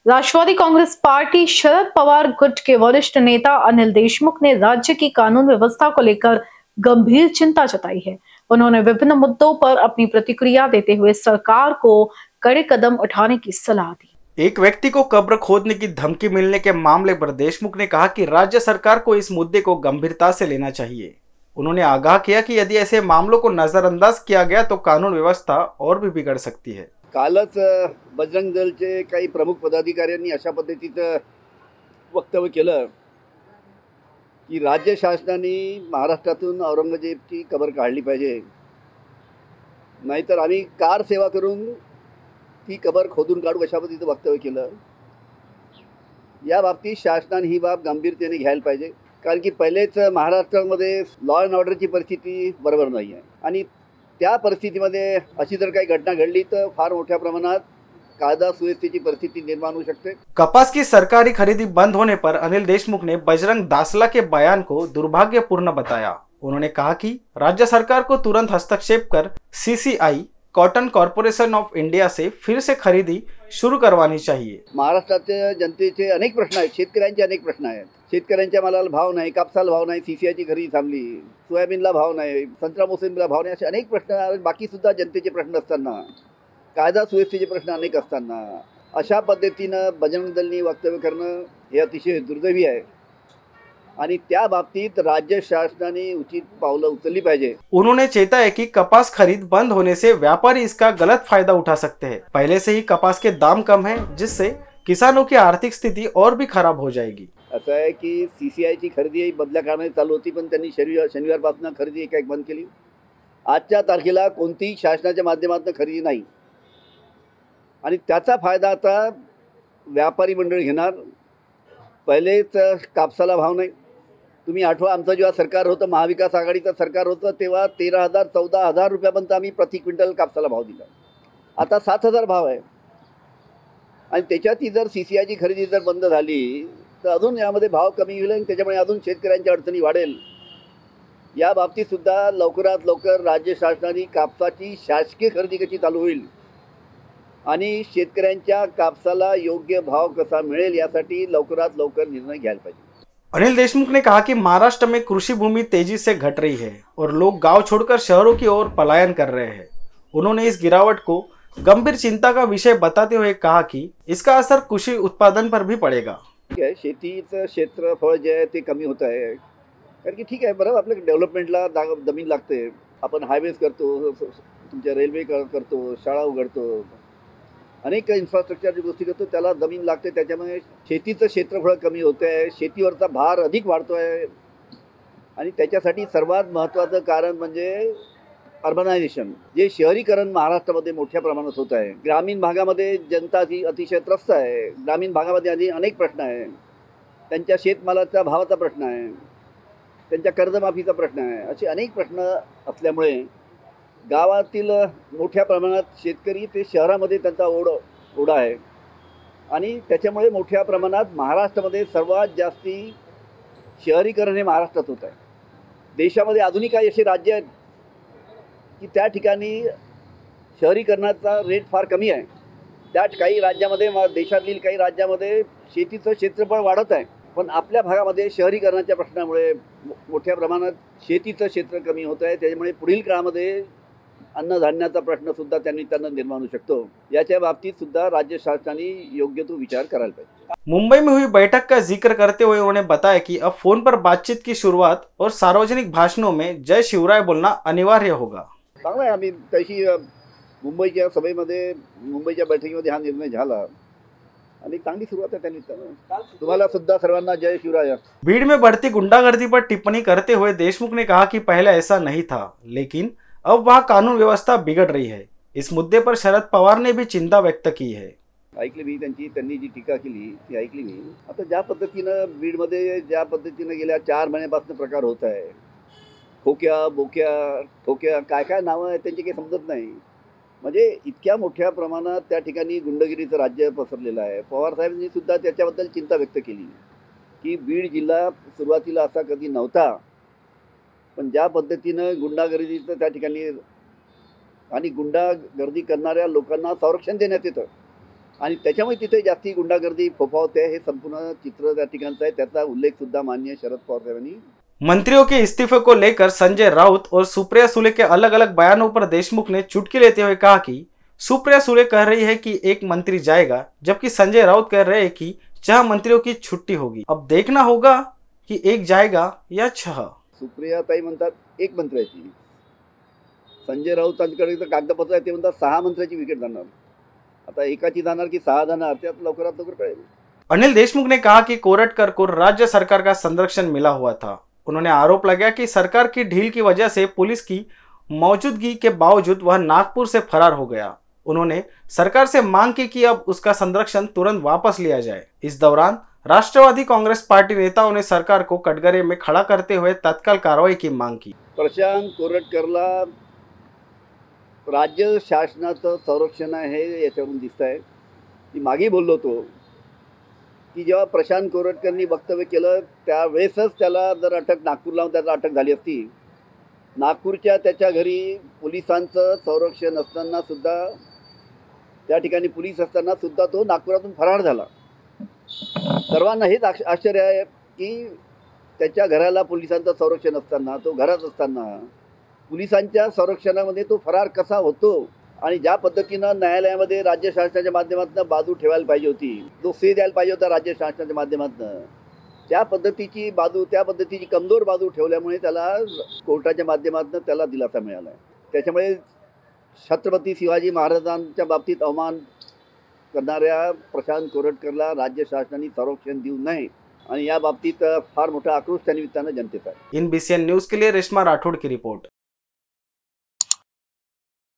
Rashtrawadi Congress party Sharad Pawar गुट के वरिष्ठ नेता अनिल देशमुख ने राज्य की कानून व्यवस्था को लेकर गंभीर चिंता जताई है। उन्होंने विभिन्न मुद्दों पर अपनी प्रतिक्रिया देते हुए सरकार को कड़े कदम उठाने की सलाह दी। एक व्यक्ति को कब्र खोदने की धमकी मिलने के मामले पर देशमुख ने कहा कि राज्य सरकार को इस मुद्दे को गंभीरता से लेना चाहिए। उन्होंने आगाह किया कि यदि ऐसे मामलों को नजरअंदाज किया गया तो कानून व्यवस्था और भी बिगड़ सकती है। कालच बजरंग दलचे काही प्रमुख पदाधिकाऱ्यांनी अशा पद्धतीचं वक्तव्य केलं की राज्य शासनाने महाराष्ट्रातून औरंगजेबची कबर काढली पाहिजे, नाहीतर आम्ही कार सेवा करून ती कबर खोदून काढू, अशा पद्धतीचं वक्तव्य केलं। या बाबतीत शासनाने ही बाब गंभीरतेने घ्यायला पाहिजे, कारण की पहिलेच महाराष्ट्रामध्ये लॉ अँड ऑर्डरची परिस्थिती बरोबर नाही आहे आणि त्या परिस्थितीमध्ये अशी जर काही घटना घडली तर फार मोठ्या प्रमाणात कायदा सुव्यवस्थेची परिस्थिती निर्माण होऊ शकते। कपास की सरकारी खरीदी बंद होने पर अनिल देशमुख ने बजरंग दासला के बयान को दुर्भाग्यपूर्ण बताया। उन्होंने कहा कि राज्य सरकार को तुरंत हस्तक्षेप कर CCI cotton corporation of India से फिर से खरीदी शुरू करवानी चाहिए। महाराष्ट्राच्या जनतेचे अनेक प्रश्न आहेत, शेतकऱ्यांचे अनेक प्रश्न आहेत। शेतकऱ्यांच्या मालाला भाव नाही, कापसाला भाव नाही, सीसीआयची खरेदी थांबली, सोयाबीनला भाव नाही, संत्रा मोसंबीला भाव नाही, असे अनेक प्रश्न आहेत। बाकी सुद्धा जनतेचे प्रश्न असताना, कायदा सुव्यवस्थेचे प्रश्न अनेक असताना अशा पद्धतीनं बजरंग दलनी वक्तव्य करणं हे अतिशय दुर्दैवी आहे आणि त्या बाबतीत राज्य शासनाने उचित पावलं उचलली पाहिजे। उन्होंने चेताया कि कपास खरीद बंद होने से व्यापारी इसका गलत फायदा उठा सकते हैं। पहले से ही कपास के दाम कम है, जिससे किसानों की आर्थिक स्थिति और भी खराब हो जाएगी। असं आहे की सीसीआयची खरेदी बदल्या काळामध्ये चालू होती, पण त्यांनी शनिवारपासून खरेदी एक बंद केली। आजच्या तारखेला कोणतीही शासनाच्या माध्यमातून खरेदी नाही आणि त्याचा फायदा आता व्यापारी मंडळ घेणार। पहिलेच कापसाला भाव नाही, तुम्ही आठवा आमचं जेव्हा सरकार होतं, महाविकास आघाडीचं सरकार होतं, तेव्हा 13,000 14,000 रुपयापर्यंत आम्ही प्रति क्विंटल कापसाला भाव दिला। आता 7,000 भाव आहे आणि त्याच्यातही जर सीसीआयची खरेदी जर बंद झाली तर अजून यामध्ये भाव कमी होईल आणि त्याच्यामुळे अजून शेतकऱ्यांच्या अडचणी वाढेल। या बाबतीत सुद्धा लवकरात लवकर राज्य शासनाने कापसाची शासकीय खरेदी कशी चालू होईल आणि शेतकऱ्यांच्या कापसाला योग्य भाव कसा मिळेल यासाठी लवकरात लवकर निर्णय घ्यायला पाहिजे। अनिल देशमुख ने कहा कि महाराष्ट्र में कृषि भूमि तेजी से घट रही है और लोग गांव छोड़कर शहरों की ओर पलायन कर रहे हैं। उन्होंने इस गिरावट को गंभीर चिंता का विषय बताते हुए कहा कि इसका असर कृषि उत्पादन पर भी पड़ेगा। ठीक आहे, शेतीचं क्षेत्रफळ जे आहे ते कमी होत आहे, कारण की ठीक आहे, बरोबर आपल्या डेव्हलपमेंटला जमीन लागते। आपण हायवेज करतो, तुमच्या रेल्वे करतो, शाळा उघडतो, अनेक इन्फ्रास्ट्रक्चरची गोष्टी करतो, त्याला जमीन लागते। त्याच्यामुळे शेतीचं क्षेत्रफळ कमी होतं आहे, शेतीवरचा भार अधिक वाढतो आहे आणि त्याच्यासाठी सर्वात महत्त्वाचं कारण म्हणजे अर्बनायझेशन, जे शहरीकरण महाराष्ट्रामध्ये मोठ्या प्रमाणात होत आहे। ग्रामीण भागामध्ये जनता ही अतिशय त्रस्त आहे। ग्रामीण भागामध्ये अनेक प्रश्न आहे, त्यांच्या शेतमालाच्या भावाचा प्रश्न आहे, त्यांच्या कर्जमाफीचा प्रश्न आहे, असे अनेक प्रश्न असल्यामुळे गावातील मोठ्या प्रमाणात शेतकरी ते शहरामध्ये त्यांचा ओढा आहे आणि त्याच्यामुळे मोठ्या प्रमाणात महाराष्ट्रामध्ये सर्वात जास्ती शहरीकरण हे महाराष्ट्रात होत आहे। देशामध्ये अजूनही काही असे राज्य आहेत की त्या ठिकाणी शहरीकरणाचा रेट फार कमी आहे। त्या काही राज्यामध्ये, देशातील काही राज्यामध्ये शेतीचं क्षेत्रफळ वाढत आहे, पण आपल्या भागामध्ये शहरीकरणाच्या प्रश्नामुळे मोठ्या प्रमाणात शेतीचं क्षेत्र कमी होत आहे। त्यामुळे पुढील काळामध्ये अन्नधान्याचा प्रश्न सुद्धा त्यांना निर्माण होऊ शकतो। याच्या बाबतीत सुद्धा राज्य शासनाने योग्य तो विचार करायला पाहिजे। मुंबई में हुई बैठक का जिक्र करते हुए उन्होंने बताया कि अब फोन पर बातचीत की शुरुआत और सार्वजनिक भाषणों में जय शिवराय बोलना अनिवार्य होगा। चांगलं आहे, आम्ही तशी मुंबईच्या सभेमध्ये, मुंबईच्या बैठकीमध्ये हा निर्णय झाला आणि चांगली सुरुवात आहे त्यांनी। तुम्हाला सुद्धा सर्वांना जय शिवराय। भीड़ में बढ़ती गुंडागर्दी पर टिप्पणी करते हुए देशमुख ने कहा कि पहले ऐसा नहीं था, लेकिन अब वहाँ कानून व्यवस्था बिगड़ रही है। इस मुद्दे पर शरद पवार ने भी चिंता व्यक्त की है। ऐकली मी त्यांनी जी टीका केली ती ऐकली मी। आता ज्या पद्धतीनं बीडमध्ये ज्या पद्धतीनं गेल्या 4 महिन्यापासून प्रकार होत आहे, खोक्या बोक्या ठोक्या काय काय नावं आहेत त्यांची काही समजत नाही। म्हणजे इतक्या मोठ्या प्रमाणात त्या ठिकाणी गुंडगिरीचं राज्य पसरलेलं आहे। पवार साहेबांनी सुद्धा त्याच्याबद्दल चिंता व्यक्त केली की बीड जिल्हा सुरुवातीला असा कधी नव्हता, पण ज्या पद्धतीनं गुंडागर्दीचं त्या ठिकाणी आणि गुंडागर्दी करणाऱ्या लोकांना संरक्षण देण्यात येतं, आणि त्याच्यामुळे तिथे जास्ती गुंडागर्दी फोफावते, हे संपूर्ण चित्र त्या ठिकाणचं आहे. त्याचा उल्लेख सुद्धा माननीय शरद पवार साहेबांनी मंत्रियों के इस्तीफे को लेकर संजय राउत और सुप्रिया सुले के अलग अलग बयानों पर देशमुख ने चुटकी लेते हुए कहा कि सुप्रिया सुले कह रही है कि एक मंत्री जाएगा, जबकि संजय राउत कह रहे हैं कि 6 मंत्रियों की छुट्टी होगी। अब देखना होगा कि एक जाएगा या 6। सुप्रिया ताई म्हणतात एक मंत्र्याची, संजय राऊतांकडे कागदपत्र आहे ते म्हणतात 6 मंत्र्याची विकेट जाणार। आता एकाची जाणार की 6 जाणार त्यात लवकरात लवकर कळेल। अनिल देशमुख ने कहा कि कोरटकर को राज्य सरकार का संरक्षण मिला हुआ था। उन्होंने आरोप लगाया कि सरकार की ढील की वजह से पुलिस की मौजूदगी के बावजूद वह नागपुर से फरार हो गया। उन्होंने सरकार से मांग की कि अब उसका संरक्षण तुरंत वापस लिया जाए। इस दौरान राष्ट्रवादी कांग्रेस पार्टी नेताओं ने सरकार को कटघरे में खड़ा करते हुए तत्काल कार्रवाई की मांग की। प्रशांत कोरटकरला राज्य शासनाचं संरक्षण आहे याच्यावरून दिसत आहे। मी मागे बोललो होतो की जेव्हा प्रशांत कोरटकरनी वक्तव्य केलं त्यावेळेसच त्याला जर अटक नागपूरला त्याला अटक झाली असती, नागपूरच्या त्याच्या घरी पोलिसांचं संरक्षण असताना सुद्धा त्या ठिकाणी पोलीस असताना सुद्धा तो नागपुरातून फरार झाला। सर्वांना हेच आश्चर्य आहे की त्याच्या घराला पोलिसांचं संरक्षण असताना, तो घरात असताना पोलिसांच्या संरक्षणामध्ये तो फरार कसा होतो आणि ज्या पद्धतीनं न्यायालयामध्ये राज्य शासनाच्या माध्यमातून बाजू ठेवायला पाहिजे होती, जो से द्यायला पाहिजे होता राज्य शासनाच्या माध्यमातून, त्या पद्धतीची बाजू, त्या पद्धतीची कमजोर बाजू ठेवल्यामुळे त्याला कोर्टाच्या माध्यमातून त्याला दिलासा मिळाला आहे। त्याच्यामुळे छत्रपती शिवाजी महाराजांच्या बाबतीत अवमान करणाऱ्या प्रशांत कोरटकरला राज्य शासनाने संरक्षण देऊ नये आणि या बाबतीत फार मोठा आक्रोश त्या निमित्तानं जनतेचा आहे। इन BCN न्यूज के लिए रेशमा राठौड़ की रिपोर्ट।